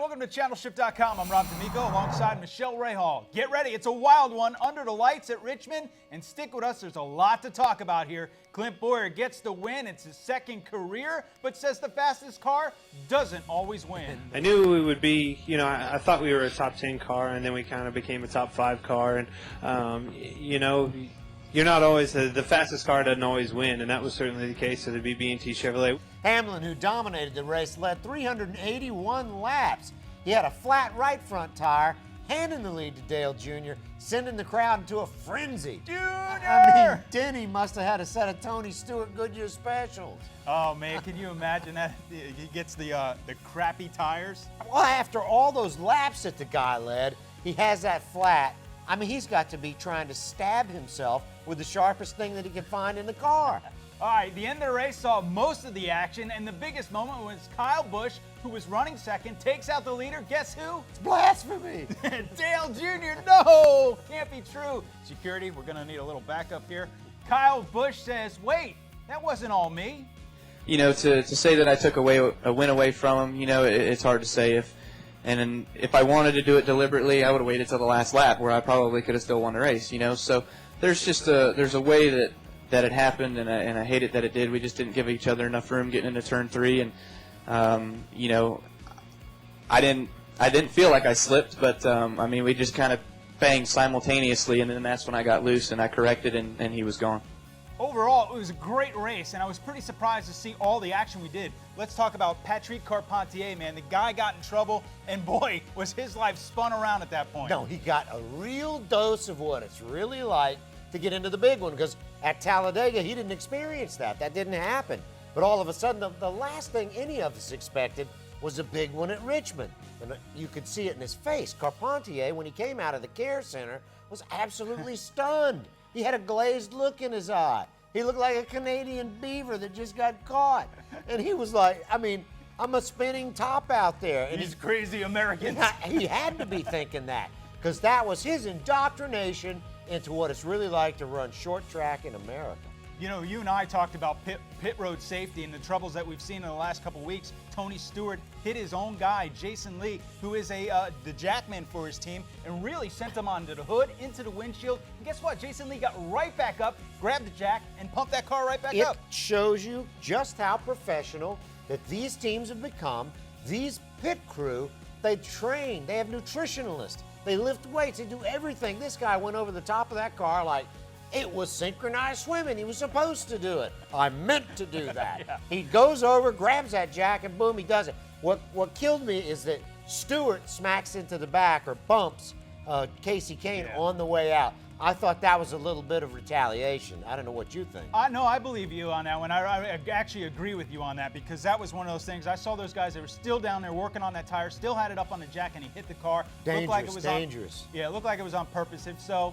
welcome to ChannelShift.com. I'm Rob D'Amico alongside Michele Hall. Get ready, it's a wild one under the lights at Richmond, and stick with us, there's a lot to talk about here. Clint Bowyer gets the win, it's his second career, but says the fastest car doesn't always win. I knew we would be, I thought we were a top 10 car, and then we kind of became a top 5 car, and, you're not always, the fastest car doesn't always win, and that was certainly the case of the BB&T Chevrolet. Hamlin, who dominated the race, led 381 laps. He had a flat right front tire, handing the lead to Dale Jr., sending the crowd into a frenzy. Junior! I mean, Denny must have had a set of Tony Stewart Goodyear specials. Oh, man, can you imagine that? He gets the crappy tires. Well, after all those laps that the guy led, he has that flat. I mean, he's got to be trying to stab himself with the sharpest thing that he could find in the car. All right, the end of the race saw most of the action, and the biggest moment was Kyle Busch, who was running second, takes out the leader. Guess who? It's blasphemy. Dale Jr., no, can't be true. Security, we're going to need a little backup here. Kyle Busch says, wait, that wasn't all me. To say that I took a win away from him, it's hard to say. If I wanted to do it deliberately, I would have waited till the last lap, where I probably could have still won the race. So there's a way that it happened, and I hate it that it did. We just didn't give each other enough room getting into turn 3, and I didn't feel like I slipped, but we just kind of banged simultaneously, and then that's when I got loose and I corrected, and he was gone. Overall, it was a great race, and I was pretty surprised to see all the action we did. Let's talk about Patrick Carpentier, man. The guy got in trouble, and boy, was his life spun around at that point. No, he got a real dose of what it's really like to get into the big one, because at Talladega, he didn't experience that. That didn't happen. But all of a sudden, the last thing any of us expected was a big one at Richmond. And you could see it in his face. Carpentier, when he came out of the care center, was absolutely stunned. He had a glazed look in his eye. He looked like a Canadian beaver that just got caught. And he was like, I'm a spinning top out there. And These crazy Americans. He had to be thinking that, because that was his indoctrination into what it's really like to run short track in America. You and I talked about pit road safety and the troubles that we've seen in the last couple weeks. Tony Stewart hit his own guy, Jason Lee, who is the jackman for his team, and really sent him onto the hood, into the windshield. And guess what? Jason Lee got right back up, grabbed the jack, and pumped that car right back up. It shows you just how professional that these teams have become. These pit crew, they train, they have nutritionalists, they lift weights, they do everything. This guy went over the top of that car like it was synchronized swimming. He was supposed to do it. I meant to do that. Yeah. He goes over, grabs that jack, and boom, he does it. What killed me is that Stewart smacks into the back or bumps Casey Kane on the way out. I thought that was a little bit of retaliation. I don't know what you think. I believe you on that one. I actually agree with you on that, because that was one of those things. I saw those guys that were still down there working on that tire, still had it up on the jack, and he hit the car. Dangerous. It looked like it was on purpose. If so,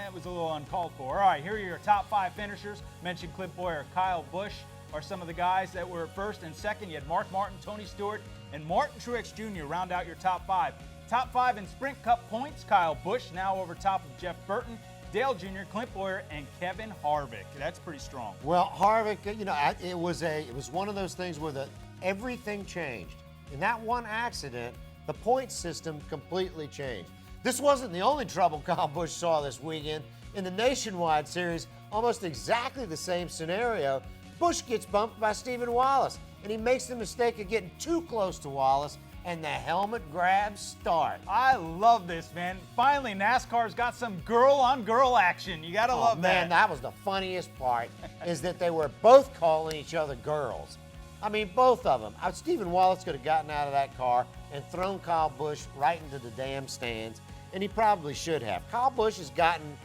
it was a little uncalled for. All right, here are your top 5 finishers. Mentioned Clint Bowyer, Kyle Busch are some of the guys that were first and second. You had Mark Martin, Tony Stewart, and Martin Truex Jr. round out your top 5. Top 5 in Sprint Cup points, Kyle Busch now over top of Jeff Burton, Dale Jr., Clint Bowyer, and Kevin Harvick. That's pretty strong. Well, Harvick, it was one of those things where everything changed. In that one accident, the point system completely changed. This wasn't the only trouble Kyle Busch saw this weekend. In the Nationwide Series, almost exactly the same scenario, Busch gets bumped by Stephen Wallace, and he makes the mistake of getting too close to Wallace, and the helmet grabs start. I love this, man. Finally, NASCAR's got some girl-on-girl action. You gotta love that. Man, that was the funniest part, is that they were both calling each other girls. Both of them. Stephen Wallace could have gotten out of that car and thrown Kyle Busch right into the damn stands, and he probably should have. Kyle Busch has gotten,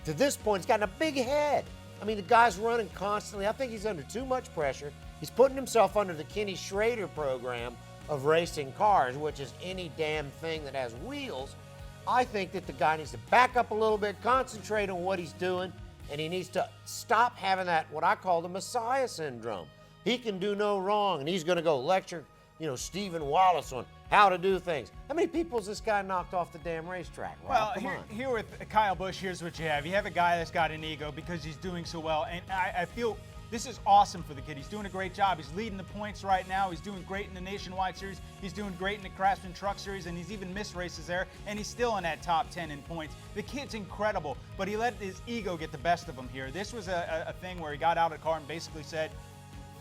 to this point, he's gotten a big head. The guy's running constantly. I think he's under too much pressure. He's putting himself under the Kenny Schrader program of racing cars, which is any damn thing that has wheels. I think that the guy needs to back up a little bit, concentrate on what he's doing, and he needs to stop having that, what I call the Messiah syndrome. He can do no wrong, and he's going to go lecture, Stephen Wallace on how to do things. How many people has this guy knocked off the damn racetrack? Rob? Well, here with Kyle Busch, here's what you have. You have a guy that's got an ego because he's doing so well, and I feel This is awesome for the kid. He's doing a great job. He's leading the points right now. He's doing great in the Nationwide Series. He's doing great in the Craftsman Truck Series, and he's even missed races there, and he's still in that top 10 in points. The kid's incredible, but he let his ego get the best of him here. This was a thing where he got out of the car and basically said,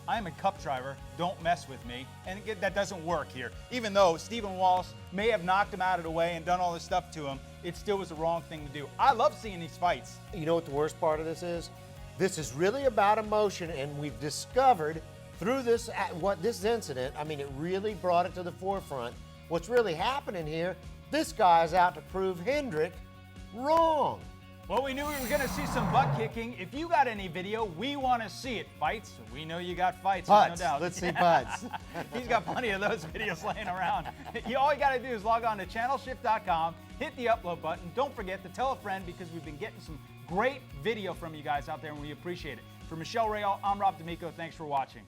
I am a cup driver, don't mess with me. And that doesn't work here. Even though Stephen Wallace may have knocked him out of the way and done all this stuff to him, it still was the wrong thing to do. I love seeing these fights. You know what the worst part of this is? This is really about emotion, and we've discovered through this incident, I mean, it really brought it to the forefront. What's really happening here, this guy is out to prove Hendrick wrong. Well, we knew we were going to see some butt kicking. If you got any video, we want to see it. Fights, we know you got fights, Butts. no doubt. Let's see butts. He's got plenty of those videos laying around. All you got to do is log on to channelshift.com, hit the upload button. Don't forget to tell a friend, because we've been getting some great video from you guys out there, and we appreciate it. For Michele Real, I'm Rob D'Amico. Thanks for watching.